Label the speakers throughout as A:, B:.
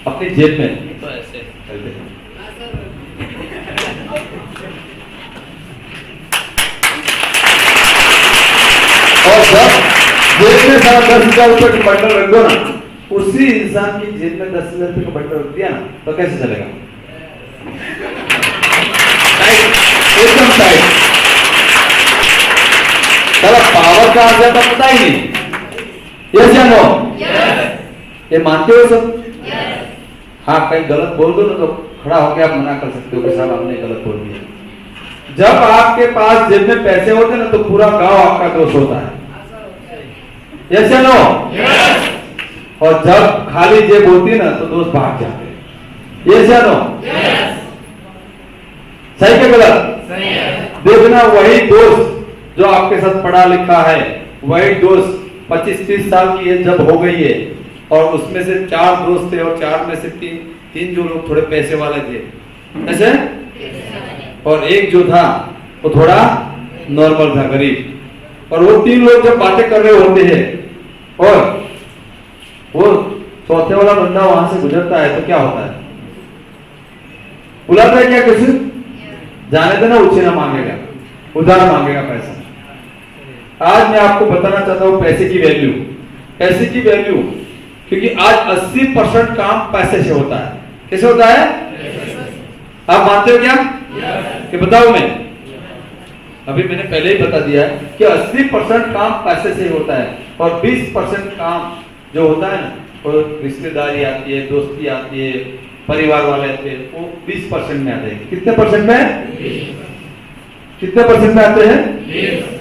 A: अपनी जेब में,
B: तो ऐसे
A: और जब जेब में 10,000 रुपए का बंडल रख दो ना, उसी इंसान की जेब में 10,000 रुपए का बंडल रख दिया ना, तो कैसे चलेगा? टाइट, एकदम टाइट। चलो पावर कहां से आता पता ही नहीं। यस या नो? ये मानते हो सब? हाँ, कहीं गलत बोल दो ना तो खड़ा होकर आप मना कर सकते हो कि साहब आपने गलत बोल दिया। जब आपके पास जेब में पैसे होते ना तो पूरा गांव आपका दोस्त होता है। यस या नो? और जब खाली जेब होती है ना तो दोस्त भाग जाते हैं। यस या नो? सही के गलत?
B: सही है।
A: देखना वही दोस्त जो आपके साथ पढ़ा लिखा है, वही दोस्त 25-30 साल की एज जब हो गई है और उसमें से 4 दोस्त थे और 4 में से 3 जो लोग थोड़े पैसे वाले थे, ऐसे, और एक जो था वो थोड़ा नॉर्मल था, गरीब, और वो 3 लोग जब बातें कर रहे होते हैं और वो चौथे वाला बंदा वहां से गुजरता है तो क्या होता है? बुलाता है क्या किसी? जाने देना, उछीना मांगेगा, उधार मांगेगा पैसा। आज मैं आपको बताना चाहता हूं पैसे की वैल्यू, पैसे की वैल्यू, क्योंकि आज 80% काम पैसे से होता है। कैसे होता है? आप मानते हो क्या? कि बताओ मैं, अभी मैंने पहले ही बता दिया है कि 80% काम पैसे से होता है और 20% काम जो होता है ना, वो रिश्तेदारी आती है, दोस्ती आती है, परिवार वाले आते हैं, वो 20% में आते हैं। कितने परसेंट में? कितने परसेंट में आते हैं?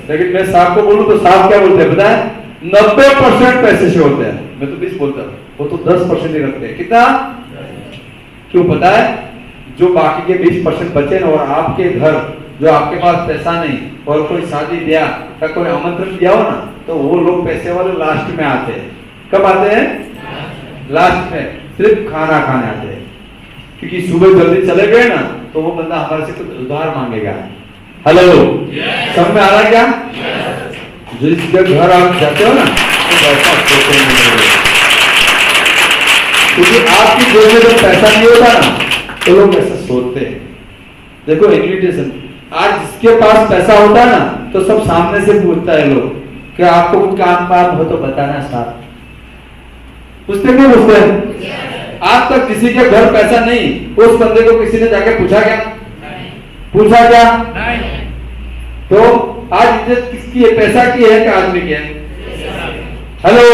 A: लेकिन मैं साहब को बोलूं तो साहब क्या बोलते हैं पता है? 90% पैसे से होते हैं। मैं तो 20 बोलता हूं, वो तो 10% ही रखते हैं। कितना? क्यों पता है? जो बाकी के 20% बचे ना, और आपके घर जो आपके पास पैसा नहीं और कोई शादी ब्याह का कोई आमंत्रण दिया हो ना, तो वो लोग पैसे वाले लास्ट में आते हैं। कब आते हैं? लास्ट में, सिर्फ खाना खाने आते हैं। क्योंकि सुबह जल्दी चले गए ना तो वो बंदा हमारे से कुछ उधार मांगेगा। हेलो, सब में आ रहा है क्या? जिसके घर आप जाते हो ना तो पैसा सोचते नहीं, क्योंकि आपकी जेब में जब पैसा नहीं होता ना तो लोग ऐसा सोचते हैं। देखो इन्विटेशन, आज जिसके पास पैसा होता है ना तो सब सामने से पूछता है लोग कि आपको कुछ काम हो तो बताना साहब। पूछते क्यों पूछते हैं? आज तक किसी के घर पैसा नहीं, उस बंदे को किसी ने जाके पूछा क्या? पूछा क्या? तो आज इज्जत किसकी है? पैसा की है कि आदमी की है? हेलो,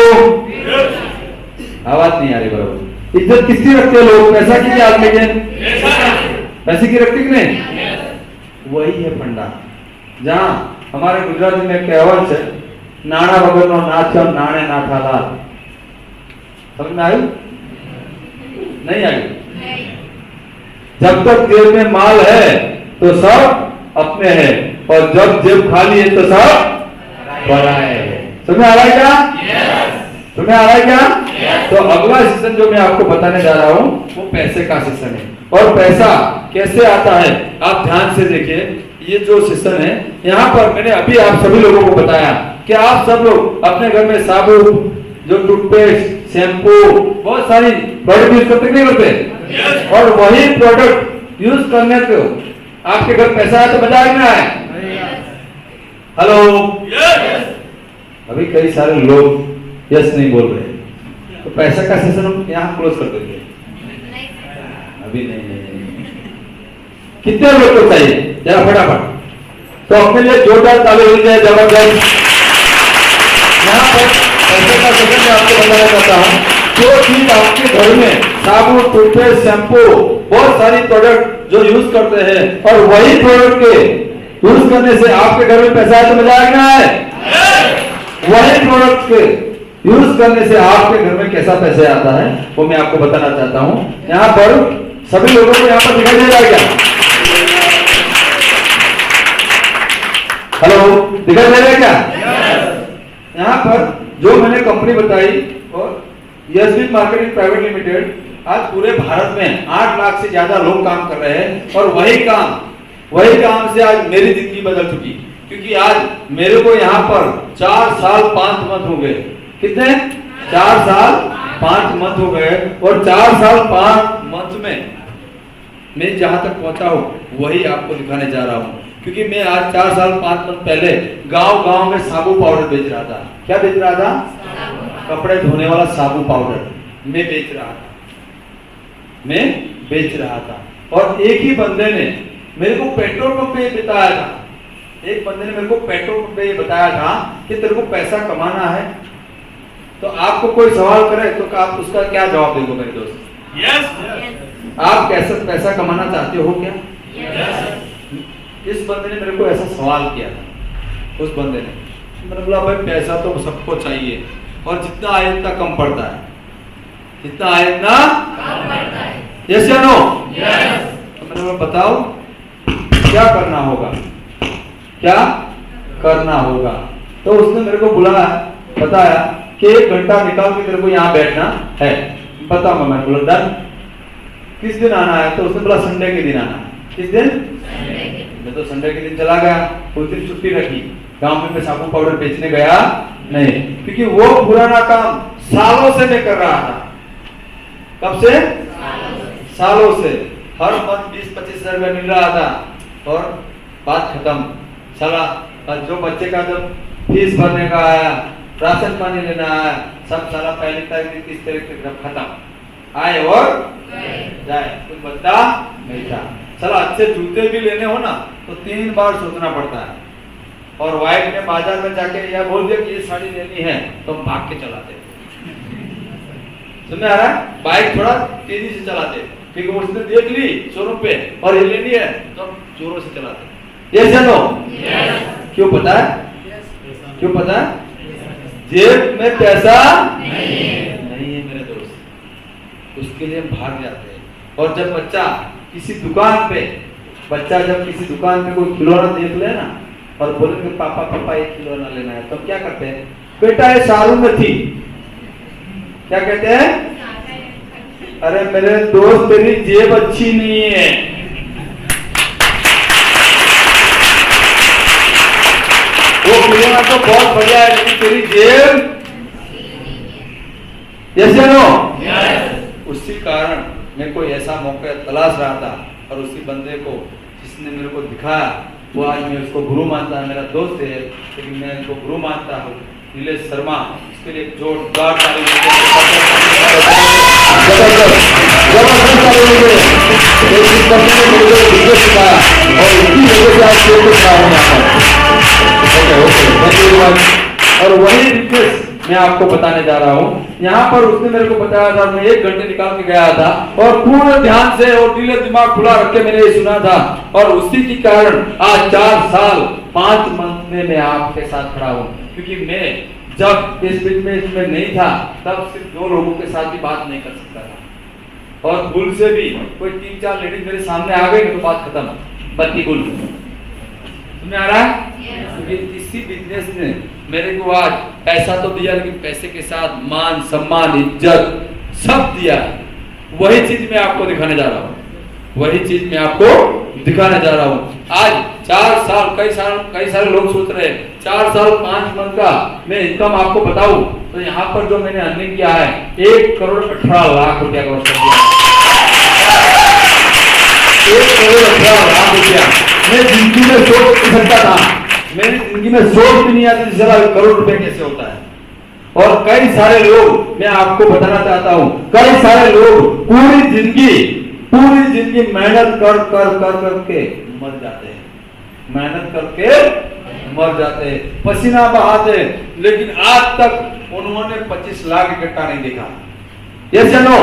A: आवाज नहीं आ रही बराबर। इज्जत किसकी रखते हैं लोग? पैसा की या आदमी की? पैसे की रखते कि नहीं? वही है फंडा। जहां हमारे गुजराती में कहावत है, नाना वगैरह नो नाच और नाणे ना थाला। समझ में आई? नहीं आई? जब तक जेब में माल है तो सब अपने हैं, और जब जेब खाली है तो सब पराए हैं। समझ आ रहा है क्या? तुम्हें आ रहा है क्या? तो अगला सेशन जो मैं आपको बताने जा रहा हूं वो पैसे का सेशन है। और पैसा कैसे आता है आप ध्यान से देखिए। ये जो सेशन है, यहाँ पर मैंने अभी आप सभी लोगों को बताया कि आप सब लोग अपने घर में साबुन, जो टूथपेस्ट, शैम्पू, बहुत सारी प्रोडक्ट यूज करते नहीं करते? और वही प्रोडक्ट यूज करने को आपके घर पैसा है तो मजा आएगा? हेलो, अभी कई सारे लोग यस नहीं बोल रहे, तो पैसा का सेशन हम यहाँ क्लोज कर देंगे। अभी नहीं। कितने लोग को चाहिए जरा फटाफट? तो अपने लिए जोरदार ताली हो जाए, जबरदस्त। यहाँ पर पैसे का सेशन में आपको बताना चाहता हूँ, जो चीज आपके घर में साबुन, टूथपेस्ट, शैम्पू, बहुत सारी प्रोडक्ट जो यूज करते हैं, और वही प्रोडक्ट के यूज करने से आपके घर में पैसा है तो मजा आएगा? वही प्रोडक्ट के यूज करने से आपके घर में कैसा पैसे आता है वो मैं आपको बताना चाहता हूं। यहाँ पर सभी लोगों को यहाँ पर दिखाई दे रहा है क्या? हेलो, दिखाई दे रहा है क्या? यहाँ पर जो मैंने कंपनी बताई, और यशवी मार्केटिंग प्राइवेट लिमिटेड, आज पूरे भारत में 8 लाख से ज्यादा लोग काम कर रहे हैं, और वही काम से आज मेरी जिंदगी बदल चुकी। क्योंकि आज मेरे को यहाँ पर 4 साल 5 मंथ हो गए। कितने? 4 साल 5 मंथ हो गए और 4 साल 5 मंथ में मैं जहां तक पहुंचा हूं वही आपको दिखाने जा रहा हूं। क्योंकि मैं आज 4 साल 5 मंथ पहले गांव-गांव में साबु पाउडर बेच रहा था। क्या बेच रहा था? कपड़े धोने वाला साबु पाउडर मैं बेच रहा था। और एक ही बंदे ने मेरे को पेट्रोल पंप पे बताया था, एक बंदे ने मेरे को पेट्रोल पंप पे ये बताया था कि तेरे को पैसा कमाना है तो आपको कोई सवाल करे तो आप उसका क्या जवाब दोगे मेरे दोस्त? यस। आप कैसे पैसा कमाना चाहते हो क्या? यस। इस बंदे ने मेरे को ऐसा सवाल किया था, उस बंदे ने। मैंने बोला भाई पैसा तो सबको चाहिए और जितना आए उतना कम पड़ता है, जितना आए उतना कम पड़ता है। यस या नो? यस। तो मैंने बोला बताओ क्या करना होगा, क्या करना होगा? तो उसने मेरे को बुलाया, बताया कि 1 घंटा निकाल के तेरे को यहाँ बैठना है। बताऊंगा। मैंने बोला डन। किस दिन आना है? तो उसने बोला संडे के दिन आना। किस दिन? मैं तो संडे के दिन चला गया, उस दिन छुट्टी रखी। गांव में मैं साबुन पाउडर बेचने गया नहीं, क्योंकि वो पुराना काम सालों से मैं कर रहा था। कब से? सालों से। हर मंथ 20-25 हजार रुपया मिल रहा था और बात खत्म। साला जो बच्चे का जब फीस भरने का आया, राशन पानी लेना आया, सब साला पहली तारीख 30 तारीख तक खत्म। आए और जाए, कुछ बचता नहीं था। साला अच्छे जूते भी लेने हो ना तो 3 बार सोचना पड़ता है। और वाइफ ने बाजार में जाके यह बोल दिया कि ये साड़ी लेनी है तो हम भाग के चलाते। समझ आ रहा है? बाइक थोड़ा तेजी से चलाते, क्योंकि उसने देख ली शोरूम पे और ये लेनी है तो हम जोरों से चलाते। ये जानो क्यों पता है? क्यों पता है? जेब में पैसा नहीं है मेरे दोस्त, उसके लिए हम भाग जाते हैं। और जब बच्चा किसी दुकान पे कोई खिलौना देख ले ना और बोले कि पापा पापा एक खिलौना लेना है, तो हम क्या करते हैं? बेटा ये सारू में थी। क्या कहते हैं? अरे मेरे दोस्त तेरी जेब अच्छी नहीं है। वो खिलौना तो बहुत बढ़िया है लेकिन तेरी जेब जैसे नो। उसी कारण मैं कोई ऐसा मौका तलाश रहा था और उसी बंदे को जिसने मेरे को दिखाया वो आज मैं उसको गुरु मानता है, मेरा दोस्त है लेकिन मैं उसको गुरु मानता हूँ, नीलेश शर्मा। इसके लिए जोरदार ताली और वही रिक्वेस्ट मैं आपको बताने जा रहा हूँ। यहाँ पर उसने मेरे को बताया था, मैं 1 घंटे निकाल के गया था और पूरे ध्यान से और दिल दिमाग खुला रख के मैंने ये सुना था और उसी के कारण आज 4 साल 5 मंथ में मैं आपके साथ खड़ा हूँ। क्योंकि मैं जब इस बिजनेस में नहीं था तब सिर्फ 2 लोगों के साथ ही बात नहीं कर सकता था और भूल से भी कोई 3-4 लेडीज मेरे सामने आ गई तो बात खत्म, बत्ती गुल। तुम्हें आ रहा है? क्योंकि इसी बिजनेस ने मेरे को आज पैसा तो दिया लेकिन पैसे के साथ मान सम्मान इज्जत सब दिया। वही चीज मैं आपको दिखाने जा रहा हूँ, वही चीज मैं आपको दिखाने जा रहा हूँ। आज 4 साल कई सारे लोग सोच रहे हैं 4 साल 5 मंथ का मैं इनकम आपको बताऊं तो यहाँ पर जो मैंने अर्निंग किया है 1 करोड़ 18 लाख रुपया का वर्ष दिया। 1 करोड़ 18 लाख रुपया मैं जिंदगी में सोच नहीं सकता था, मेरी जिंदगी में सोच भी नहीं आती जरा 1 करोड़ रुपए कैसे होता है। और कई सारे लोग, मैं आपको बताना चाहता हूँ, कई सारे लोग पूरी जिंदगी मेहनत कर के मर जाते हैं, मेहनत करके मर जाते हैं, पसीना बहाते, लेकिन आज तक उन्होंने 25 लाख इकट्ठा नहीं देखा। यस या नो?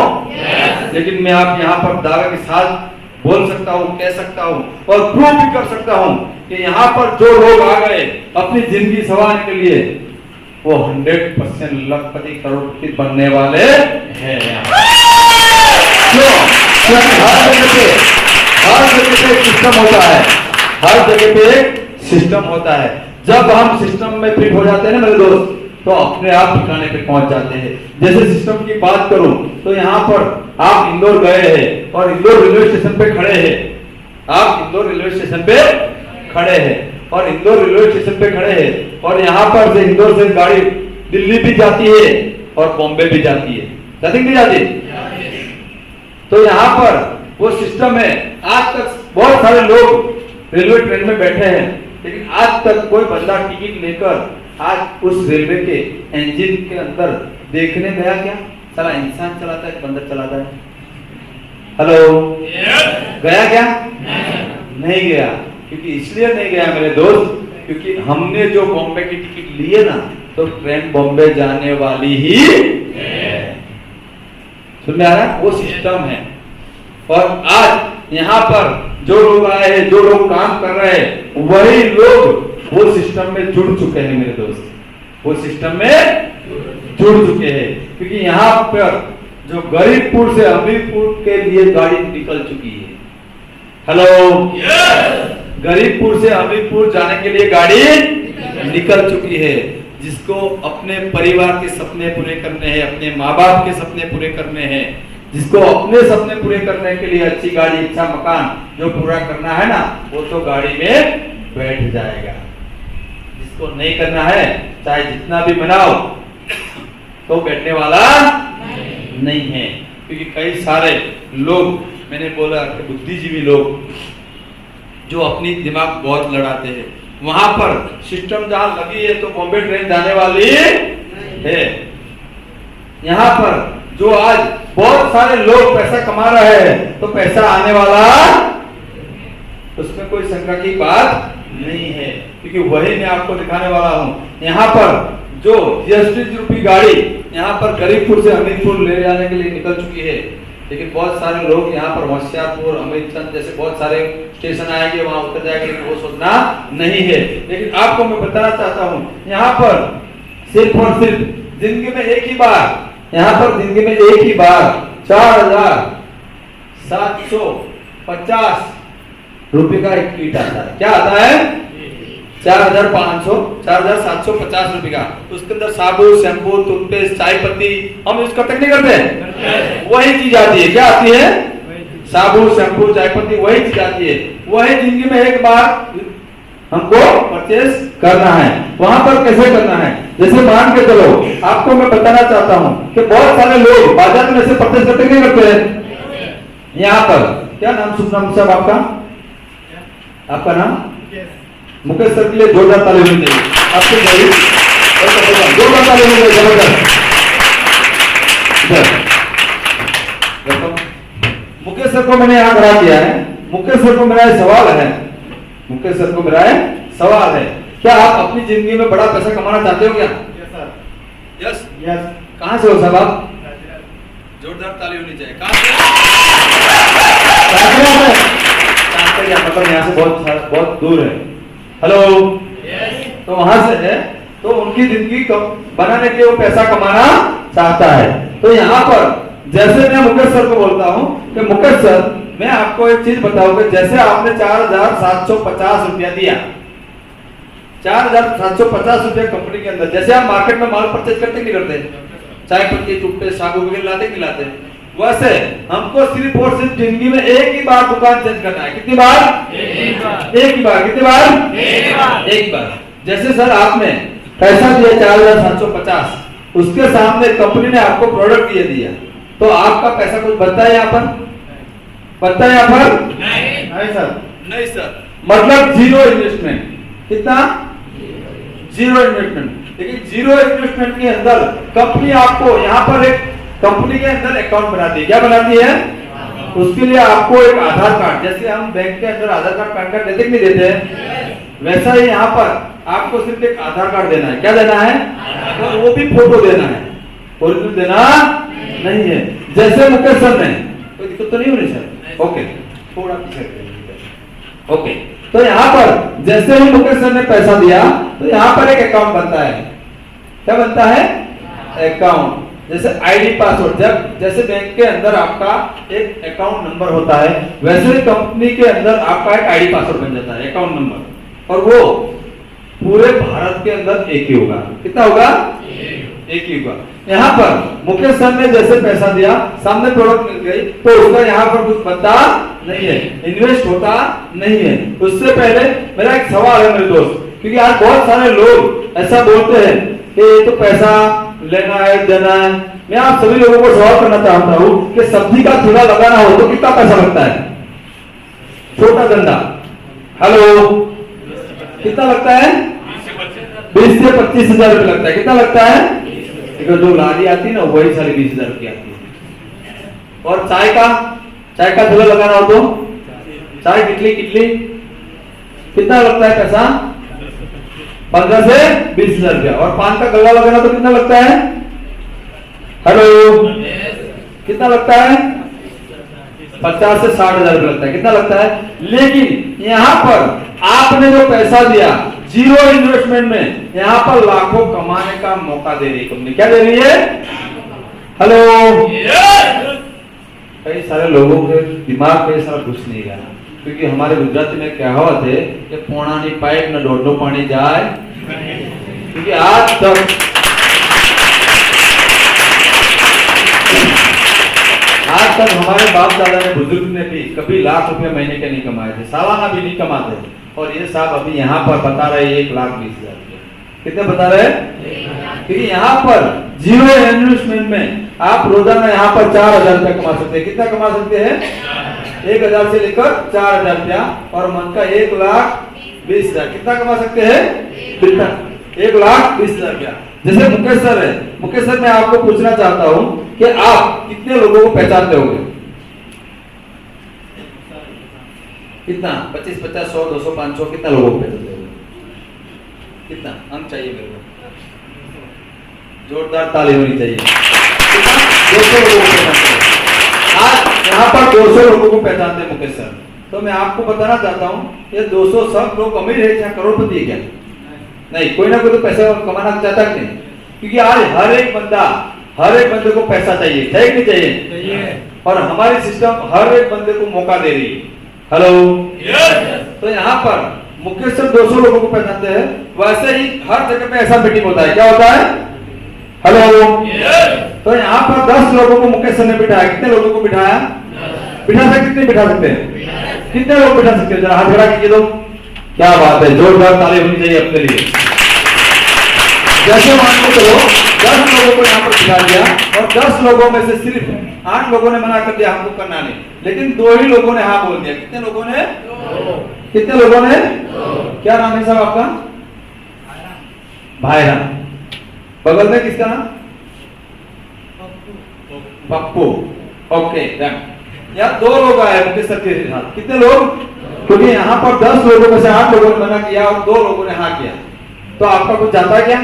A: लेकिन मैं आप यहाँ पर दावे के साथ बोल सकता हूँ, कह सकता हूँ और प्रूव भी कर सकता हूँ कि यहाँ पर जो लोग आ गए अपनी जिंदगी संवारने के लिए वो 100% लखपति करोड़पति बनने वाले हैं। क्यों? क्योंकि हर जगह पे सिस्टम होता है, हर जगह पे सिस्टम होता है। जब हम सिस्टम में फिट हो जाते हैं ना मेरे दोस्त तो अपने आप ठिकाने पे पहुंच जाते हैं। जैसे सिस्टम की बात करूं तो यहाँ पर आप इंदौर गए हैं और इंदौर रेलवे स्टेशन पे खड़े हैं, आप इंदौर रेलवे स्टेशन पे खड़े हैं और इंदौर रेलवे स्टेशन पे खड़े हैं और यहाँ पर से इंदौर से गाड़ी दिल्ली भी जाती है और बॉम्बे भी जाती है, जाती नहीं जाती? तो यहाँ पर वो सिस्टम है। आज तक बहुत सारे लोग रेलवे ट्रेन में बैठे हैं, लेकिन आज तक कोई बंदा टिकट लेकर आज उस रेलवे के इंजन के अंदर देखने गया क्या? सारा इंसान चलाता है, बंदर चलाता है? हेलो, गया क्या? नहीं गया। क्योंकि इसलिए नहीं गया मेरे दोस्त, क्योंकि हमने जो बॉम्बे की टिकट ली है ना, तो ट्रेन बॉम्बे जाने वाली ही है। सुन में आ रहा है? वो सिस्टम है। और आज यहाँ पर जो लोग आए हैं, जो लोग काम कर रहे हैं, वही लोग वो सिस्टम में जुड़ चुके हैं मेरे दोस्त, वो सिस्टम में जुड़ चुके हैं। क्योंकि यहाँ पर जो गरीबपुर से अमीरपुर के लिए गाड़ी निकल चुकी है। हेलो, गरीबपुर से अमीरपुर जाने के लिए गाड़ी निकल चुकी है। जिसको अपने परिवार के सपने पूरे करने हैं, अपने माँ बाप के सपने पूरे करने हैं, जिसको अपने सपने पूरे करने के लिए अच्छी गाड़ी, अच्छा मकान जो पूरा करना है ना, वो तो गाड़ी में बैठ जाएगा। जिसको नहीं करना है, चाहे जितना भी मनाओ, तो बैठने वाला नहीं है। क्योंकि कई सारे लोग, मैंने बोला कि बुद्धिजीवी लोग जो अपनी दिमाग बहुत लड़ाते हैं, वहां पर सिस्टम जहां लगी है तो बॉम्बे ट्रेन जाने वाली है। यहाँ पर जो आज बहुत सारे लोग पैसा कमा रहे हैं, तो पैसा आने वाला, उसमें कोई शंका की बात नहीं है। क्योंकि वही मैं आपको दिखाने वाला हूँ। यहाँ पर जो जीएसटी रूपी गाड़ी यहाँ पर गरीबपुर से अमीरपुर ले जाने के लिए निकल चुकी है, लेकिन बहुत सारे लोग यहाँ पर होशियारपुर, अमीरचंद जैसे बहुत सारे स्टेशन आएंगे, वहां उतर जाएंगे, वो सोचना नहीं है। लेकिन आपको मैं बताना चाहता हूँ, यहाँ पर सिर्फ और सिर्फ जिंदगी में एक ही बार, यहाँ पर जिंदगी में एक ही बार 4,750 रुपए का एक किट आता है। क्या आता है? 4,750 रुपए का। उसके अंदर साबुन, शैम्पू, टूथपेस्ट, चाय पत्ती हम यूज करते नहीं करते? वही चीज आती है। क्या आती है? साबुन, शैम्पू, चाय पत्ती, वही चीज आती है। वही जिंदगी में एक बार हमको परचेस करना है। वहां पर कैसे करना है? जैसे मान के चलो, आपको मैं बताना चाहता हूँ कि बहुत सारे लोग बाजार में ऐसे परचेस करते नहीं करते। यहाँ पर क्या नाम, शुभ नाम साहब आपका? आपका नाम? मुकेश सर के लिए जोरदार ताली होनी चाहिए। आपके जोरदार ताली होनी चाहिए, जबरदस्त। मुकेश सर को मैंने यहाँ खड़ा किया है। मुकेश सर को मेरा सवाल है, मुकेश सर को मेरा सवाल है, क्या आप अपनी जिंदगी में बड़ा पैसा कमाना चाहते हो क्या? Yes sir. Yes yes. कहाँ से हो साहब आप? जोरदार ताली होनी चाहिए। कहाँ से? मतलब यहाँ से बहुत दूर है। हेलो, तो वहां से है, तो उनकी जिंदगी बनाने के लिए वो पैसा कमाना चाहता है। तो यहाँ पर जैसे मैं मुकेश सर को बोलता हूँ कि मुकेश सर, मैं आपको एक चीज बताऊंगा, जैसे आपने 4,750 रुपया दिया, 4,750 रुपया कंपनी के अंदर, जैसे आप मार्केट में माल परचेज करते नहीं करते, चाय पत्ती, टूथपेस्ट, साबुन वगैरह लाते नहीं लाते, वैसे हमको सिर्फ और सिर्फ जिंदगी में एक ही बार दुकान चेंज करना है। कितनी बार? एक ही बार। कितनी बार? एक बार। जैसे सर आपने पैसा दिया 4,750, उसके सामने कंपनी ने आपको प्रोडक्ट दिया, तो आपका पैसा कुछ बनता है यहाँ पर? बनता है यहाँ पर? नहीं सर, नहीं सर। मतलब जीरो इन्वेस्टमेंट। कितना? Zero investment. लेकिन जीरो इन्वेस्टमेंट के अंदर कंपनी आपको यहाँ पर एक कंपनी के अंदर अकाउंट बनाती है। क्या बनाती है? उसके लिए आपको एक आधार कार्ड, जैसे हम बैंक के अंदर आधार कार्ड, पैन कार्ड देते नहीं देते, वैसा ही यहाँ पर आपको सिर्फ एक आधार कार्ड देना है। क्या देना है? तो वो भी फोटो देना है, ओरिजिनल देना नहीं है। जैसे मुकेश सर ने, कोई दिक्कत तो नहीं हो रही सर? ओके, थोड़ा पीछे। ओके, तो यहाँ पर जैसे ही मुकेश सर ने पैसा दिया, तो यहाँ पर एक अकाउंट बनता है। क्या बनता है? अकाउंट। जैसे आईडी पासवर्ड, जब जैसे बैंक के अंदर आपका एक अकाउंट नंबर होता है, वैसे कंपनी के अंदर आपका एक आईडी पासवर्ड बन जाता है, अकाउंट नंबर, और वो पूरे भारत के अंदर एक ही होगा। कितना होगा? एक ही होगा। यहाँ पर मुकेश सर ने जैसे पैसा दिया, सामने प्रोडक्ट मिल गई, तो उसका यहाँ पर कुछ बनता नहीं है, इन्वेस्ट होता नहीं है। उससे पहले मेरा एक सवाल है मेरे दोस्त, क्योंकि आज बहुत सारे लोग ऐसा बोलते हैं कि ये तो पैसा लेना है देना है। मैं आप सभी लोगों को सवाल करना चाहता हूं कि सब्जी का ठेला लगाना हो तो कितना पैसा लगता है? छोटा धंधा, हेलो, कितना लगता है? 20 से 25 हजार रुपये लगता है। कितना लगता है? जो लारी आती है ना वही 20,500 रुपये आती है। और चाय का ठेला लगाना हो तो चाय कितली कितना लगता है पैसा? 15 से 20,000 रुपया। और पान का गल्ला लगाना तो कितना लगता है? हेलो, कितना लगता है? 50 से 60,000 रुपया लगता है। कितना लगता है? लेकिन यहाँ पर आपने जो पैसा दिया जीरो इन्वेस्टमेंट में, यहाँ पर लाखों कमाने का मौका दे रही है कंपनी। क्या दे रही है? हेलो, कई सारे लोगों के दिमाग में सारा घुस नहीं गया, क्योंकि हमारे गुजराती में कहावत है कि पोणानी पाइप न डोडो पानी जाए। क्योंकि आज तक हमारे बाप दादा ने, बुजुर्ग ने भी कभी लाख रुपए महीने के नहीं कमाए थे, सालाना भी नहीं कमाते। और ये साहब अभी यहाँ पर बता रहे 1,20,000 रुपये। कितने बता रहे? क्योंकि यहाँ पर जीरो इन्वेस्टमेंट में आप रोजाना यहाँ पर 4,000 रुपया कमा सकते हैं। कितना कमा सकते हैं? 1,000 से लेकर 4,000 रुपया। और मन का 1,20,000 कितना कमा सकते हैं? कितना? 1,20,000 रुपया। जैसे मुकेश सर है, मुकेश सर मैं आपको पूछना चाहता हूँ कि आप कितने लोगों को पहचानते होंगे? कितना? 25, 50, 100, 200, 500 कितना लोगों को पहचानते होंगे? कितना अंक चाहिए मेरे को? जोरदार ताली होनी चाहिए। 200 लोगों को पहचानते हैं। आज यहाँ पर 200 लोगों को पहचानते हैं मुकेश सर। तो मैं आपको बताना चाहता हूँ ये 200 सब लोग अमीर है क्या करोड़पति है क्या? नहीं, कोई ना कोई तो पैसा कमाना चाहता नहीं। क्योंकि आज हर एक बंदे को पैसा चाहिए, चाहिए कि नहीं चाहिए? और हमारी सिस्टम हर एक बंदे को मौका दे रही है। हेलो, तो यहाँ पर मुकेश सर 200 लोगों को पहचानते हैं। वैसे ही हर जगह पे ऐसा मीटिंग होता है। क्या होता है? हेलो, तो यहाँ पर 10 लोगों को मुकेश सर ने बिठाया। कितने लोगों को बिठाया? बिठा सकते? कितने बिठा सकते हैं? कितने लोग बिठा सकते हैं? जरा हाथ खड़ा कीजिए। तो क्या बात है, जोरदार ताली होनी चाहिए अपने लिए। जैसे मान के चलो 10 लोगों को यहाँ पर बिठा दिया और 10 लोगों में से सिर्फ 8 लोगों ने मना कर दिया हमको करना नहीं, लेकिन 2 ही लोगों ने हाँ बोल दिया। कितने लोगों ने? कितने लोगों ने? क्या नाम है साहब आपका? भाईरा। बगल में किसका नाम? पप्पू। ओके, यहाँ 2 लोग आए उनके सर के साथ। कितने लोग? क्योंकि यहाँ पर 10 लोगों में से 8 लोगों ने मना किया और 2 लोगों ने हाँ किया। तो आपका कुछ जाता है क्या?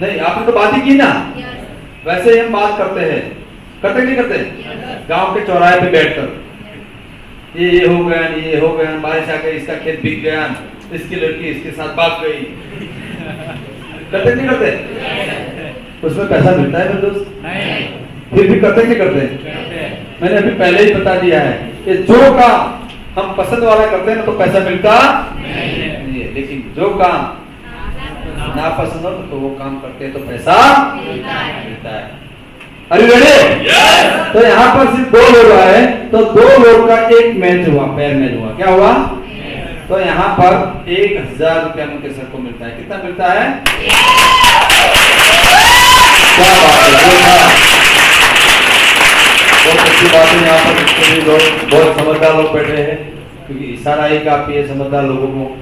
A: नहीं, आपने तो बात ही की ना। वैसे ही हम बात करते हैं, करते नहीं करते? गांव के चौराहे पे बैठकर ये हो गया, ये हो गया, बारिश आ गई, इसका खेत बिक गया, इसकी लड़की इसके साथ भाग गई। करते नहीं करते? उसमें पैसा मिलता है मेरे दोस्त? नहीं। फिर भी करते नहीं करते? मैंने अभी पहले ही बता दिया है कि जो काम हम पसंद वाला करते हैं ना तो पैसा मिलता नहीं है, लेकिन जो काम ना पसंद हो तो वो काम करते हैं तो पैसा मिलता है। अरे रेडी? तो यहाँ पर सिर्फ 2 लोग आए, तो 2 लोग का एक मैच हुआ, पैर मैच हुआ। क्या हुआ? तो यहाँ पर 1,000 रुपया मुकेश सर को मिलता है। कितना मिलता है? क्या बात है, बहुत अच्छी बात है। यहाँ पर जितने भी लोग बहुत समझदार लोग बैठे हैं, क्योंकि इशारा ही काफी है समझदार लोगों को,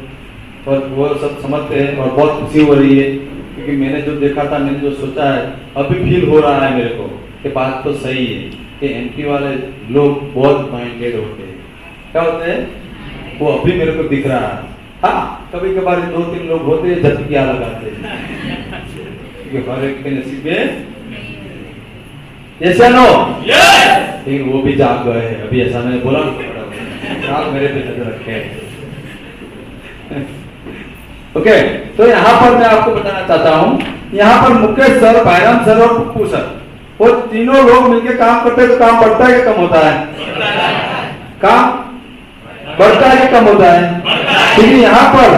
A: और वो सब समझते हैं और बहुत खुशी हो रही है। क्योंकि मैंने जो देखा था, मैंने जो सोचा है, अभी फील हो रहा है मेरे को कि बात तो सही है कि एमपी वाले लोग बहुत माइंडेड होते हैं। क्या होते हैं? वो अभी मेरे को दिख रहा है। हाँ, कभी कभार 2-3 लोग होते हैं झटकियां लगाते हैं, क्योंकि हर एक के नसीब में ऐसा नो। लेकिन वो भी जाग गए हैं अभी, ऐसा मैंने बोला आप मेरे पे नजर रखे। ओके, तो यहाँ पर मैं आपको बताना चाहता हूँ, यहाँ पर मुकेश सर, भाईराम सर और पप्पू सर, वो तीनों लोग मिलकर काम करते हैं तो काम बढ़ता है कि कम होता है? काम बढ़ता है कि कम होता है? क्योंकि यहाँ पर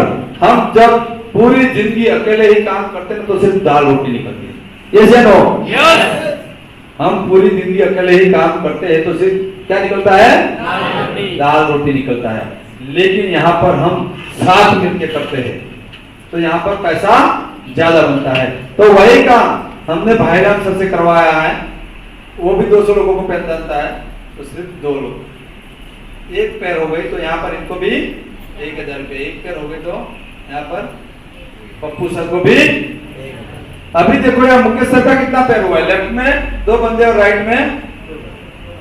A: हम जब पूरी जिंदगी अकेले ही काम करते हैं तो सिर्फ दाल रोटी निकलती है। यस या नो? हम पूरी जिंदगी अकेले ही काम करते हैं तो सिर्फ क्या निकलता है? दाल रोटी निकलता है। लेकिन यहाँ पर हम साथ मिलकर करते हैं तो यहाँ पर पैसा ज्यादा बनता है। तो वही काम हमने भाईराम सर से करवाया है, वो भी 200 लोगों को पहचानता है, तो सिर्फ 2 लोग। एक पैर हो गई तो यहाँ पर इनको भी 1000 रुपये, एक पैर हो गई तो यहाँ पर पप्पू सर को भी। अभी देखो यार मुकेश सर का कितना पैर हुआ है, लेफ्ट में 2 बंदे और राइट में,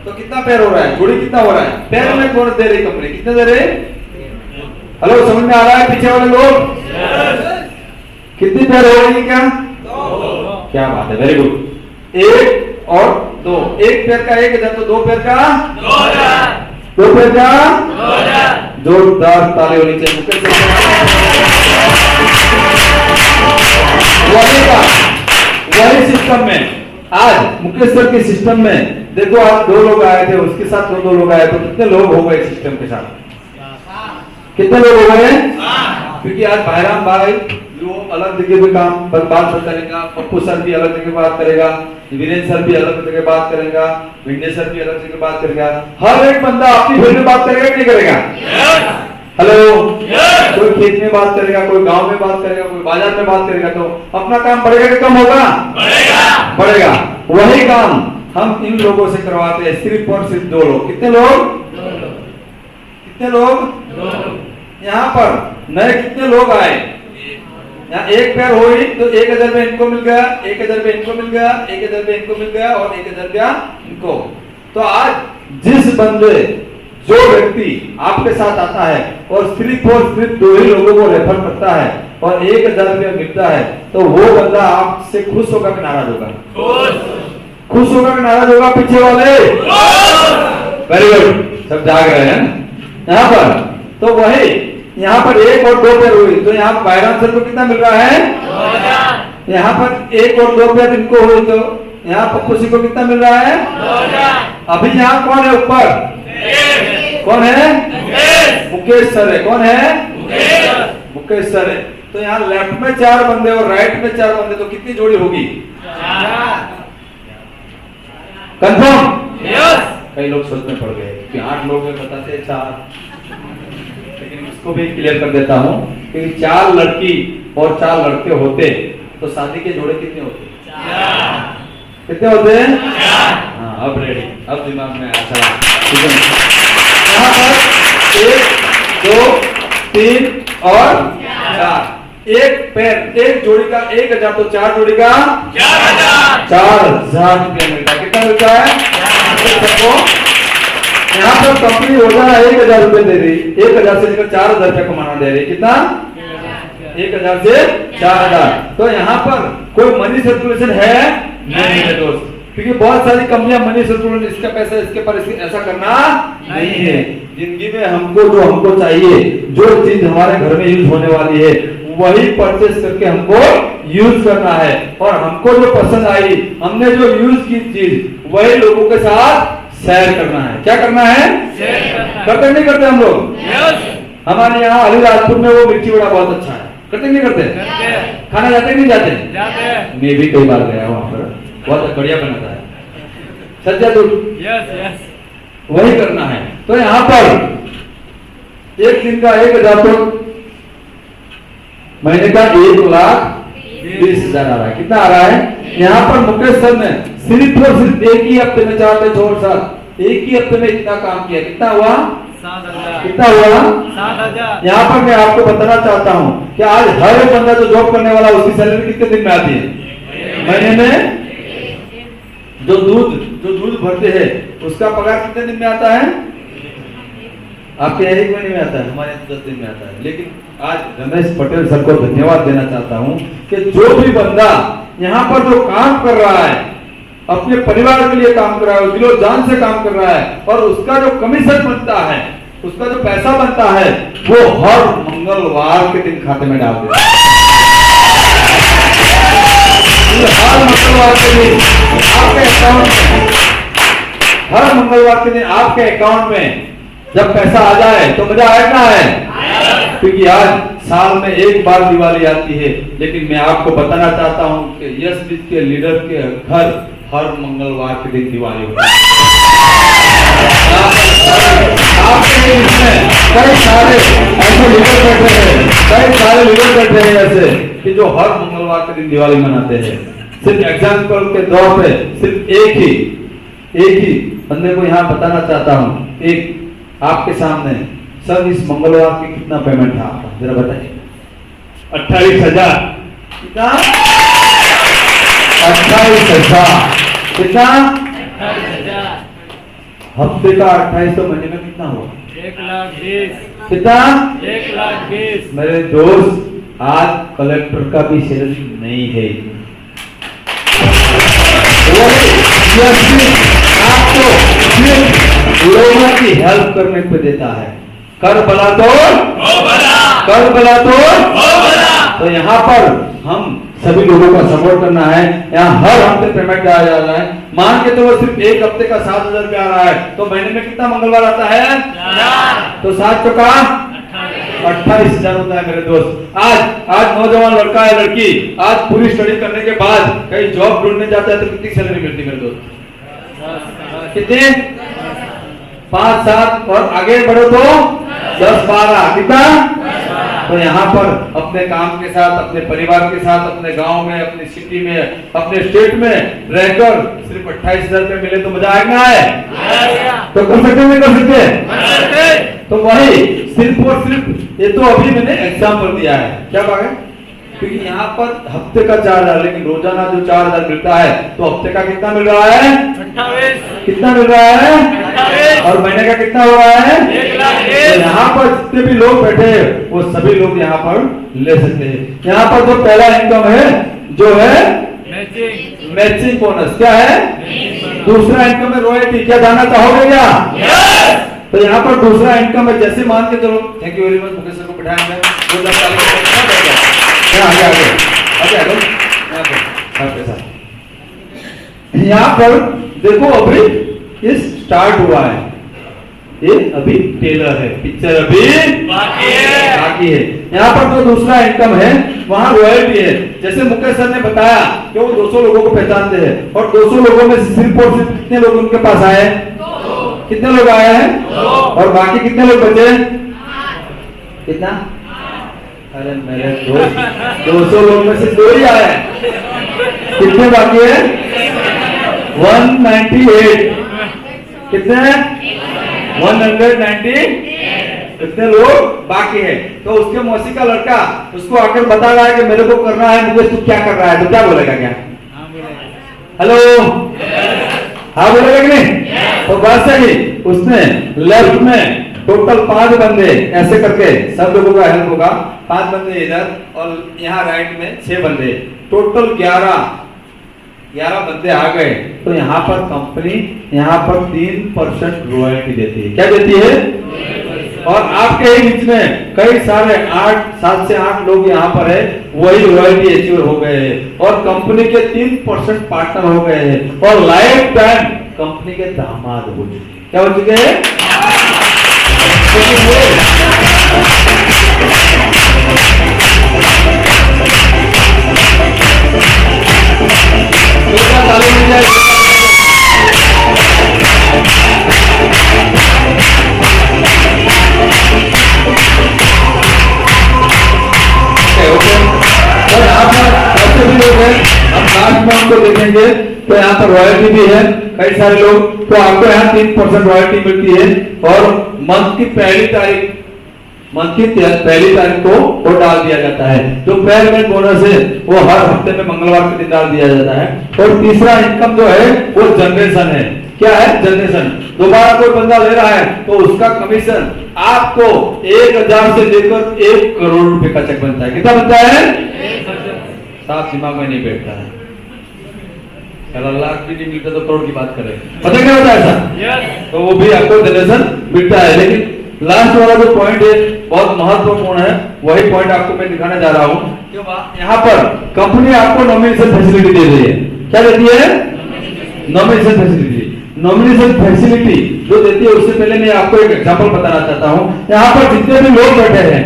A: तो कितना पैर हो रहा है, जोड़ी कितना हो रहा है, पैर में कौन दे रही कंपनी, कितने दे रहे? हेलो, समझ में आ रहा है पीछे वाले लोग? कितनी पैर हो रही है क्या? 2। क्या बात है, वेरी गुड। 1 और 2, एक पैर का 1000 तो 2 पैर का 2000, 2 पैर का 2000। जोरदार ताली होनी चाहिए मुकेश वही सिस्टम में। आज मुकेश सर के सिस्टम में देखो, आज 2 लोग आए थे, उसके साथ 2 लोग आए, तो कितने लोग हो गए सिस्टम के साथ? कितने लोग हो गए? क्योंकि आज भाईराम भाई जो अलग जगह पे बात करेगा, पप्पू सर भी अलग जगह बात करेगा, वीरेंद्र सर भी अलग जगह बात करेगा, विंडे सर भी अलग जगह बात करेगा। हर एक बंदा अपनी फील्ड में बात करेगा कि नहीं करेगा? हेलो, कोई खेत में बात करेगा, कोई गांव में बात करेगा, कोई बाजार में बात करेगा, तो अपना काम बढ़ेगा कि कम होगा? बढ़ेगा। वही काम हम इन लोगों से करवाते हैं, सिर्फ और सिर्फ 2 लोग। कितने लोग? कितने लोग? यहाँ पर नए कितने लोग आए? यहाँ एक पैर हुई तो 1000 रुपये इनको मिल गया, 1000 रुपये इनको मिल गया, 1000 रुपये इनको मिल गया और 1000 रुपया इनको। तो आज जिस बंदे जो व्यक्ति आपके साथ आता है और सिर्फ 2 ही लोगों को रेफर करता है और 1000 रुपया मिलता है, तो वो बंदा आपसे खुश होगा कि नाराज होगा? खुश होगा कि नाराज होगा? पीछे वाले वेरी गुड, सब जाग रहे हैं यहाँ पर। तो वही यहाँ पर 1 और 2 पैर हुई तो यहाँ भाईराम सर को कितना मिल रहा है? यहाँ पर 1 और 2 पैर इनको हुई तो यहाँ पप्पू सिंह को कितना मिल रहा है? अभी यहाँ कौन है ऊपर? कौन है? मुकेश सर है। कौन है? मुकेश सर है। तो यहाँ लेफ्ट में 4 बंदे और राइट में 4 बंदे, तो कितनी जोड़ी होगी? कंफर्म? कई लोग सोच में पड़ गए कि 8 लोग में बताते 4, लेकिन इसको भी क्लियर कर देता हूँ कि 4 लड़की और 4 लड़के होते तो शादी के जोड़े कितने होते? कितने होते हैं? हाँ, अब रेडी, अब दिमाग में आया। यहाँ पर 1, 2, 3 और 4, एक पैर, एक जोड़ी का 1000 तो 4 जोड़ी का 4000 रुपया मिलता है। कितना मिलता है? यहाँ पर कंपनी रोजाना 1000 रुपए दे रही, 1000 से लेकर 4000 रुपया कमाना दे रही। कितना? 1000 से 4000। तो यहाँ पर कोई मनी सर्कुलेशन है नहीं है दोस्त, क्योंकि बहुत सारी कंपनियां मनी सर्कुलेशन, इसका पैसा इसके पर ऐसा करना नहीं है। जिंदगी में हमको जो हमको चाहिए, जो चीज हमारे घर में यूज होने वाली है, वही परचेस करके हमको यूज करना है। और हमको जो पसंद आई, हमने जो यूज की चीज, वही लोगों के साथ शेयर करना है। क्या करना है? करते नहीं करते हम लोग? हमारे यहाँ अलीराजपुर में वो मिर्ची बड़ा बहुत अच्छा है, करते नहीं करते? खाना जाते नहीं जाते? मैं भी कई बार गया वहां पर, बहुत बढ़िया बनाता है। सच्चा दूध, वही करना है। तो यहाँ पर एक दिन का 1000 तो महीने का 1,20,000 आ रहा है। कितना आ रहा है? यहाँ पर मुकेश सर ने सिर्फ और सिर्फ एक ही हफ्ते में 4 से छोड़ साथ एक ही हफ्ते में इतना काम किया। कितना हुआ? 7,000। कितना हुआ? 7,000। यहाँ पर मैं आपको बताना चाहता हूँ कि आज हर एक बंदा जो जॉब करने वाला, उसकी सैलरी कितने दिन में आती है? महीने में। जो दूध भरते हैं उसका पगार कितने दिन में आता है? आपके 1 महीने में आता है, हमारे 10 दिन में आता है। लेकिन आज रमेश पटेल सर को धन्यवाद देना चाहता हूँ कि जो भी बंदा यहाँ पर जो काम कर रहा है, अपने परिवार के लिए काम कर रहा है, दिलो जान से काम कर रहा है, और उसका जो कमीशन बनता है, उसका जो पैसा बनता है, वो हर मंगलवार के दिन खाते में डाल देता है। हर मंगलवार के दिन आपके अकाउंट में, हर मंगलवार के दिन आपके अकाउंट में जब पैसा आ जाए तो मजा आए ना है? क्योंकि आज साल में एक बार दिवाली आती है, लेकिन मैं आपको बताना चाहता हूं कि यस बीच के लीडर के घर हर मंगलवार के दिन दिवाली होती है। आपके इसमें कई सारे ऐसे लीडर बैठे हैं, कई सारे लीडर बैठे हैं ऐसे कि जो हर मंगलवार के दिन दिवाली मनाते हैं। सिर्फ एग्जाम्पल के तौर पे सिर्फ एक ही बंदे को यहाँ बताना चाहता हूँ, एक आपके सामने। सर इस मंगलवार की कितना पेमेंट था आपका, जरा बताइए।
B: 28,000।
A: कितना? 28,000। कितना?
B: 28,000।
A: हफ्ते का 28 तो महीने में कितना हुआ?
B: 1,20,000।
A: कितना?
B: 1,20,000।
A: मेरे दोस्त, आज कलेक्टर का भी सैलरी नहीं है। आपको सिर्फ लोगों की हेल्प करने पे देता है। कर भला तो कर भला तो यहाँ पर हम सभी लोगों का सपोर्ट करना है। यहाँ हर हफ्ते पेमेंट आ जा रहा है। मान के तो वो सिर्फ एक हफ्ते का 7,000 रुपया आ रहा है, तो महीने में कितना मंगलवार आता है? तो 7 चौका 28,000 होता है मेरे दोस्त। आज नौजवान लड़का है, लड़की आज पूरी स्टडी करने के बाद कहीं जॉब ढूंढने जाता है तो कितनी सैलरी मिलती है मेरे दोस्त? कितने? 5-7 और आगे बढ़ो तो 10-12। कितना? तो यहाँ पर अपने काम के साथ, अपने परिवार के साथ, अपने गांव में, अपनी सिटी में, अपने स्टेट में रहकर सिर्फ 28,000 रुपए मिले तो मजा आएगा है? तो कर सकते नहीं कर सकते? तो वही सिर्फ और सिर्फ ये तो अभी मैंने एग्जाम्पल दिया है। क्या बात है? क्योंकि यहाँ पर हफ्ते का 4,000, लेकिन रोजाना जो 4,000 मिलता है तो हफ्ते का कितना मिल रहा है?
B: 28।
A: कितना मिल रहा है?
B: 28।
A: और महीने का कितना हो रहा है?
B: 1,20,000।
A: तो यहाँ पर जितने भी लोग बैठे हैं वो सभी लोग यहाँ पर ले सकते हैं। यहाँ पर जो पहला इनकम है जो है मैचिंग बोनस, क्या है? दूसरा इनकम है रॉयल्टी। क्या जानना चाहोगे क्या? तो यहाँ पर दूसरा इनकम है, जैसे मान के चलो, thank you very much, Mukesh sir को बिठाएंगे। यहाँ पर देखो अभी ये स्टार्ट हुआ है, ये अभी टेलर है, पिक्चर अभी बाकी है। यहाँ पर जो दूसरा इनकम है वहाँ रॉयल्टी है। जैसे मुकेश सर ने बताया कि वो 200 लोगों को पहचानते हैं और 200 लोगों में सिर्फ और सिर्फ कितने लोग उनके पास आए? कितने लोग आए हैं? और बाकी कितने लोग बचे? कितना? अरे मेरे दोस्त, 200 लोग में से 2 ही आए हैं। कितने बाकी है? 198। कितने? 190। कितने लोग बाकी है? तो उसके मौसी का लड़का उसको आकर बता रहा है कि मेरे को करना है, मुझे तू क्या कर रहा है? तो क्या बोलेगा? क्या हेलो हाँ बोलेगा कि नहीं? तो बात सही, उसने लेफ्ट में टोटल 5 बंदे ऐसे करके सब लोगों का हेल्प होगा। 5 बंदे इधर और यहाँ राइट में 6 बंदे, टोटल 11 बंदे आ गए। तो यहाँ पर कंपनी यहाँ पर 3% रॉयल्टी देती है। क्या देती है? और आपके ही बीच में कई सारे 7 से 8 लोग यहाँ पर है, वही रॉयल्टी अचीव हो गए हैं और कंपनी के 3% पार्टनर हो गए हैं और लाइफ टाइम कंपनी के दामाद हो चुके हैं। क्या हो चुके हैं? देखेंगे तो यहाँ पर रॉयल्टी भी है, कई सारे लोग, तो आपको यहाँ 3% रॉयल्टी मिलती है और मंथ की पहली तारीख को वो डाल दिया जाता है। जो पेमेंट बोनस है वो हर हफ्ते में मंगलवार के दिन डाल दिया जाता है। और तीसरा इनकम जो है वो जनरेशन है। क्या है? जनरेशन। दोबारा कोई बंदा ले रहा है तो उसका कमीशन आपको 1,000 से लेकर 1 करोड़ रुपए का चेक बनता है। कितना बनता है? साफ दिमाग में नहीं बैठता है। लाख भी नहीं मिलता तो करोड़ की बात करें, पता क्या होता है ऐसा? तो वो भी आपको जनरेशन मिलता है। लेकिन लास्ट वाला जो पॉइंट है बहुत महत्वपूर्ण है, वही पॉइंट आपको मैं दिखाने जा रहा हूँ। यहाँ पर कंपनी आपको नॉमिनेशन फैसिलिटी दे रही है। क्या देती है? Nomination facility. नॉमिनेशन फैसिलिटी जो देती है उससे पहले मैं आपको एक एग्जांपल बताना चाहता हूँ। यहाँ पर जितने भी लोग बैठे हैं,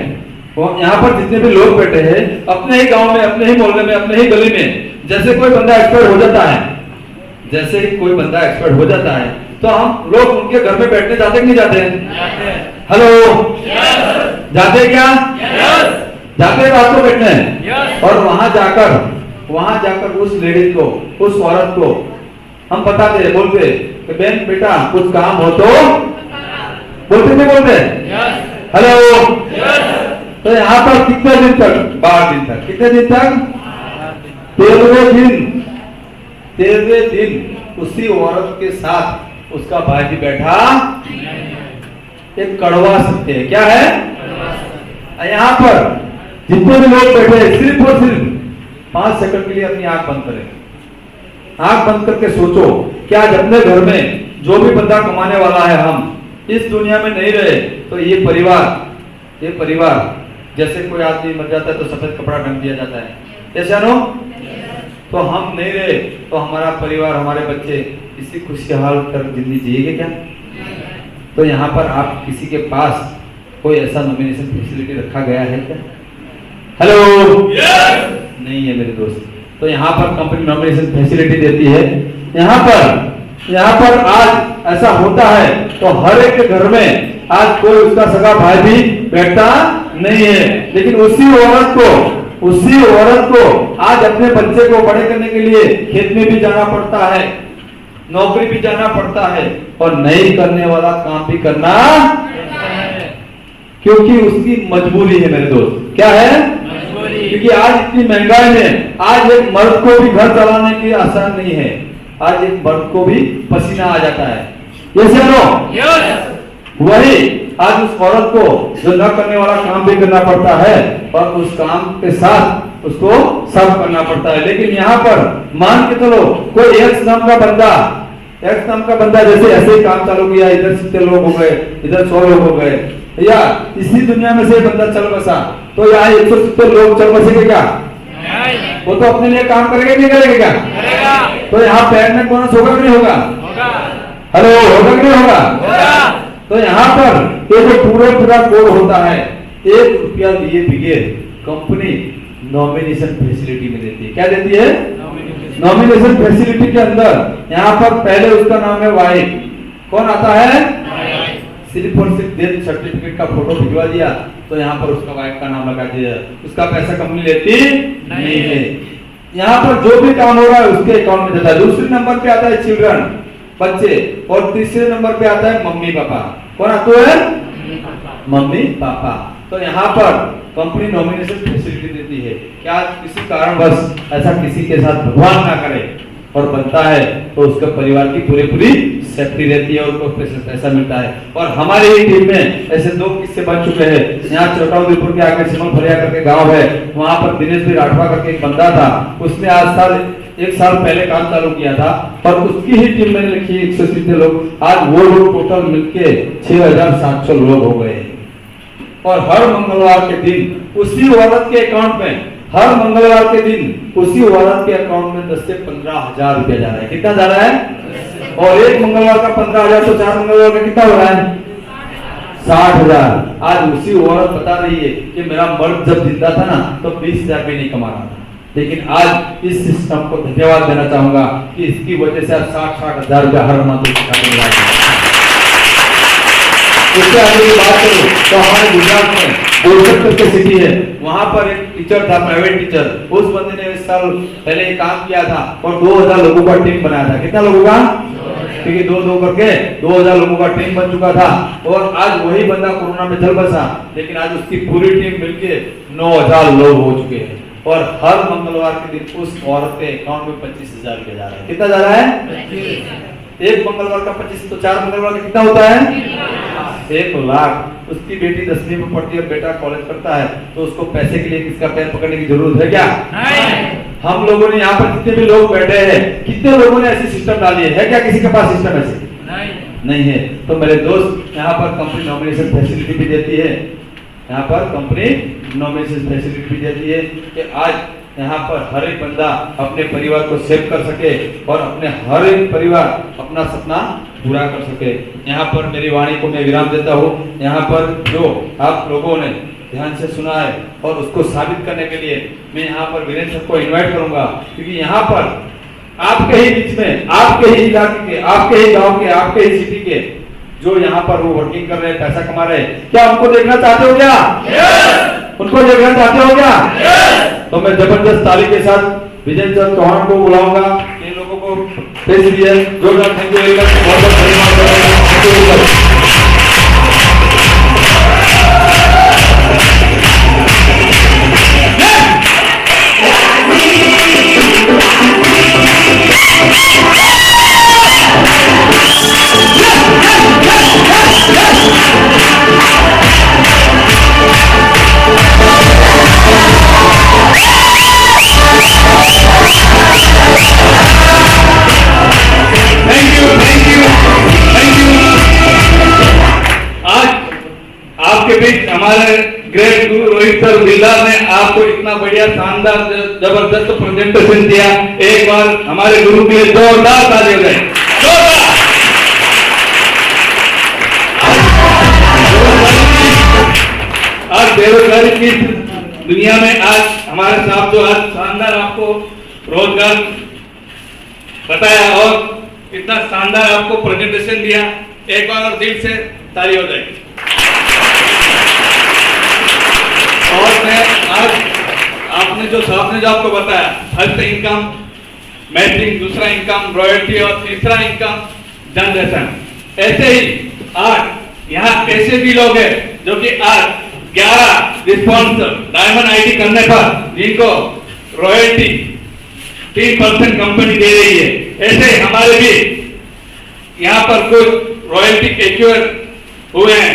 A: यहाँ पर जितने भी लोग बैठे हैं, अपने ही गांव में, अपने ही मोहल्ले में, अपने ही गली में, जैसे कोई बंदा एक्सपर्ट हो जाता है, जैसे ही कोई बंदा एक्सपर्ट हो जाता है तो हम लोग उनके घर में बैठने जाते कि नहीं जाते हैं? हेलो जाते हैं क्या? जाते हैं रात को बैठने और वहां जाकर वहां जाकर उस लेडीज को, उस औरत को हम बताते, बोलते कि बहन बेटा कुछ काम हो तो बोलते नहीं बोलते? हेलो। तो यहाँ पर कितने दिन तक? 12 दिन तक। कितने दिन तक? 13वें दिन। 13वें दिन उसी औरत के साथ उसका भाई भी बैठा एक कड़वा सकते हैं। क्या है? यहाँ पर जितने भी लोग बैठे हैं सिर्फ और सिर्फ 5 सेकंड के लिए अपनी आंख बंद करें। आंख बंद करके सोचो क्या अपने घर में जो भी बंदा कमाने वाला है, हम इस दुनिया में नहीं रहे तो ये परिवार जैसे कोई आदमी मर जाता है तो सफेद कपड़ा ढक दिया जाता है, ऐसा नो? तो हम नहीं रहे तो हमारा परिवार, हमारे बच्चे इसी खुशहाल कर जिंदगी जिएंगे क्या? तो यहाँ पर आप किसी के पास कोई ऐसा नॉमिनेशन फैसिलिटी रखा गया है क्या? हेलो। नहीं है मेरे दोस्त। तो यहाँ पर कंपनी नॉमिनेशन फैसिलिटी देती है। यहाँ पर आज ऐसा होता है तो हर एक के घर में आज कोई उसका सगा भाई भी बैठता नहीं है, लेकिन उसी औरत को आज अपने बच्चे को बड़े करने के लिए खेत में भी जाना पड़ता है, नौकरी भी जाना पड़ता है और नहीं करने वाला काम भी करना, क्योंकि उसकी मजबूरी है मेरे दोस्त। क्या है? मजबूरी। क्योंकि आज इतनी महंगाई में आज एक मर्द को भी घर चलाने की आसान नहीं है। आज एक मर्द को भी पसीना आ जाता है। यस या नो? वही आज उस औरत को जो न करने वाला काम भी करना पड़ता है और उस काम के साथ उसको सब करना पड़ता है। लेकिन यहाँ पर मान के चलो कोई एक्स नाम का बंदा जैसे ऐसे ही काम चालू किया, इधर 70 लोग हो गए, इधर 100 लोग हो गए, या इसी दुनिया में से बंदा चल बसा, तो यहाँ 170 लोग चल बसेंगे क्या? वो तो अपने लिए काम करेगा नहीं करेगा क्या? करेगा। तो यहाँ पेमेंट बोनस होगा कि नहीं होगा? हेलो, होगा कि नहीं होगा? तो यहाँ पर ये जो पूरा कोड होता है, 1 रुपया दिए बगैर कंपनी नॉमिनेशन फैसिलिटी में देती है। क्या देती है? नॉमिनेशन फैसिलिटी के अंदर यहाँ पर पहले उसका नाम है वाइफ। कौन आता है? सिर्फ और सिर्फ डेथ सर्टिफिकेट का फोटो भिजवा दिया तो यहाँ पर उसका वाइफ का नाम लगा दिया, उसका पैसा कंपनी लेती नहीं है। यहाँ पर जो भी काम हो रहा है उसके अकाउंट में जाता है। दूसरे नंबर पे आता है चिल्ड्रन, बच्चे, और तीसरे नंबर पे आता है मम्मी पापा। कौन आता है? Mummy papa. तो यहाँ पर कंपनी नॉमिनेशन फैसिलिटी देती है। क्या किसी कारणवश ऐसा किसी के साथ भगवान ना करे और बनता है तो उसका परिवार की पूरी सेफ्टी रहती है और उसको पैसा मिलता है। और हमारे ही टीम में ऐसे 2 किस्से बन चुके हैं। यहाँ छोटाउदेपुर के आगे सिमल फरिया करके गांव है, वहां पर दिनेश भाई राठवा करके एक बंदा था, उसने आज 1 साल पहले काम चालू किया था और उसकी ही टीम मैंने लिखी 170 लोग, आज वो लोग टोटल मिलके 6700 लोग हो गए। और हर मंगलवार के दिन उसी औरत के अकाउंट में, हर मंगलवार के दिन उसी औरत के अकाउंट में 10 से 15 हजार रुपया जा रहा है। कितना जा रहा है? और एक मंगलवार का 15,000 तो 4 मंगलवार का कितना हो रहा है? 60,000। आज उसी औरत बता रही है कि मेरा मर्द जब जिंदा था ना तो 20,000 भी नहीं कमा रहा था, लेकिन आज इस सिस्टम को धन्यवाद देना चाहूंगा कि इसकी वजह से आज 60 हजार रुपया हर मंथ मिल रहा है। उससे आगे की बात करूं तो हमारे गुजरात में बोलसर करके सिटी है, वहां पर एक टीचर था, प्राइवेट टीचर। उस बंदे ने 1 साल पहले काम किया था और 2000 लोगों का टीम बनाया था। कितना लोगों का? क्योंकि 2-2 करके 2000 लोगों का टीम बन चुका था। और आज वही बंदा कोरोना में चल बसा, लेकिन आज उसकी पूरी टीम मिलके 9000 लोग हो चुके हैं। और हर मंगलवार के दिन उस औरत के अकाउंट में 25,000 रुपया जा रहा है। कितना जा रहा है? एक मंगलवार का 25 तो 4 मंगलवार का कितना होता है? 1 लाख। उसकी बेटी 10वीं में पढ़ती है, बेटा कॉलेज करता है, तो उसको पैसे के लिए किसका पैर पकड़ने की जरूरत है क्या? नहीं। हम लोगों ने यहाँ पर जितने भी लोग बैठे हैं, कितने लोगों ने ऐसी सिस्टम डाली है क्या? किसी के पास सिस्टम ऐसे नहीं है। तो मेरे दोस्त, यहाँ पर कंपनी नॉमिनेशन फैसिलिटी भी देती है, यहाँ पर कंपनी नॉमिनेशन फैसिलिटी भी देती है कि आज यहाँ पर हर एक बंदा अपने परिवार को सेव कर सके और अपने हर एक परिवार अपना सपना पूरा कर सके। यहाँ पर मेरी वाणी को मैं विराम देता हूँ। यहाँ पर जो आप लोगों ने ध्यान से सुना है और उसको साबित करने के लिए मैं यहाँ पर वीरेंद्र को इन्वाइट करूंगा, क्योंकि यहाँ पर आपके ही बीच में, आपके ही इलाके के, आपके ही गाँव के, आपके ही सिटी के जो यहाँ पर वो वर्किंग कर रहे हैं, पैसा कमा रहे हैं, क्या उनको देखना चाहते हो क्या? उनको देखना चाहते हो क्या? तो मैं जबरदस्त ताली के साथ विजय चंद्र चौहान को बुलाऊंगा, इन लोगों को पैसे दिए, जोरदार थैंक यू वेरी मच, बहुत बहुत धन्यवाद। हमारे ग्रेट गुरु रोहित सर दिलदार ने आपको इतना बढ़िया शानदार जबरदस्त प्रेजेंटेशन दिया। एक बार हमारे गुरु के लिए जोरदार ताली हो जाए। आज बेरोजगारी की दुनिया में आज हमारे साहब जो आज शानदार आपको रोजगार बताया और इतना शानदार आपको प्रेजेंटेशन दिया, एक बार और दिल से ताली हो जाए। और मैं आज आपने जो साहब ने जो आपको बताया, फर्स्ट इनकम, मैचिंग, दूसरा इनकम रॉयल्टी और तीसरा इनकम जनरेशन, ऐसे ही आज यहाँ ऐसे भी लोग हैं जो कि आज 11 रिस्पॉन्सर डायमंड आईडी करने पर जिनको रॉयल्टी 3% कंपनी दे रही है, ऐसे हमारे भी यहाँ पर कुछ रॉयल्टी एक्यूर हुए हैं।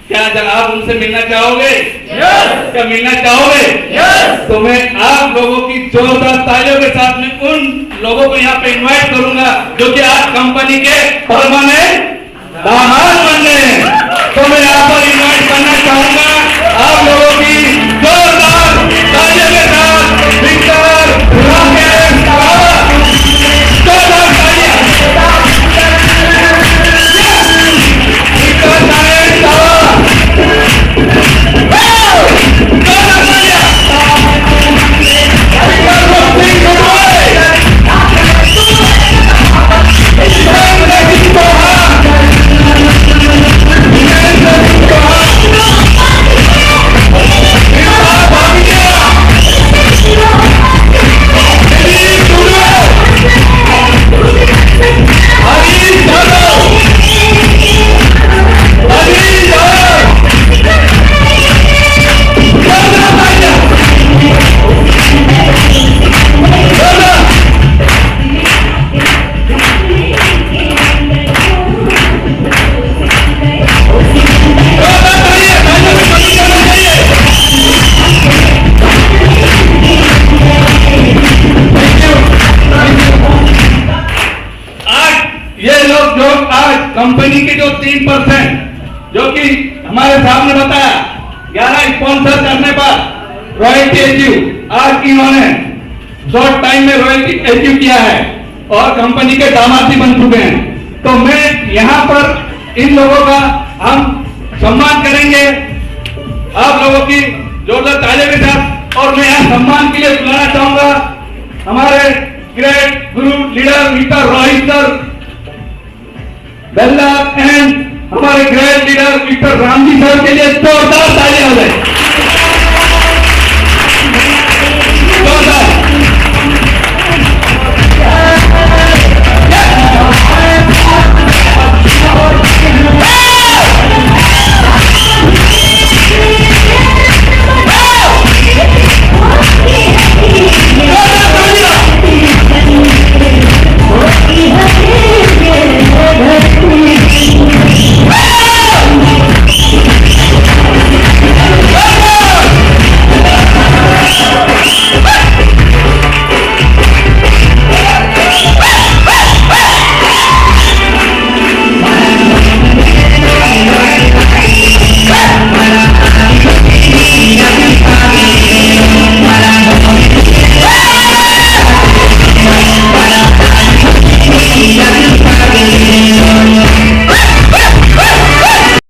A: क्या आप उनसे मिलना चाहोगे? यस। क्या मिलना चाहोगे? यस। तो मैं आप लोगों की जोरदार तालियों के साथ में उन लोगों को यहाँ पे इनवाइट करूंगा जो कि आज कंपनी के परमानेंट दामाद बन गए हैं। तो मैं यहाँ पर इनवाइट करना चाहूंगा आप लोगों की जोरदार तालियों के साथ विक्टर राकेश जोरदार तालियां। विक्टर कंपनी के जो 3% जो कि हमारे साहब ने बताया 11 स्पॉन्सर करने पर रॉयल्टी अचीव आज इन्होंने शॉर्ट टाइम में रॉयल्टी अचीव किया है और कंपनी के दामाद भी बन चुके हैं। तो मैं यहाँ पर इन लोगों का हम सम्मान करेंगे आप लोगों की जोरदार तालियों के साथ। और मैं यहाँ सम्मान के लिए बुलाना चाहूंगा हमारे great guru leader mister Rohit sir Bella and हमारे great leader mister Ramji sir के लिए जोरदार तालियां हो जाए।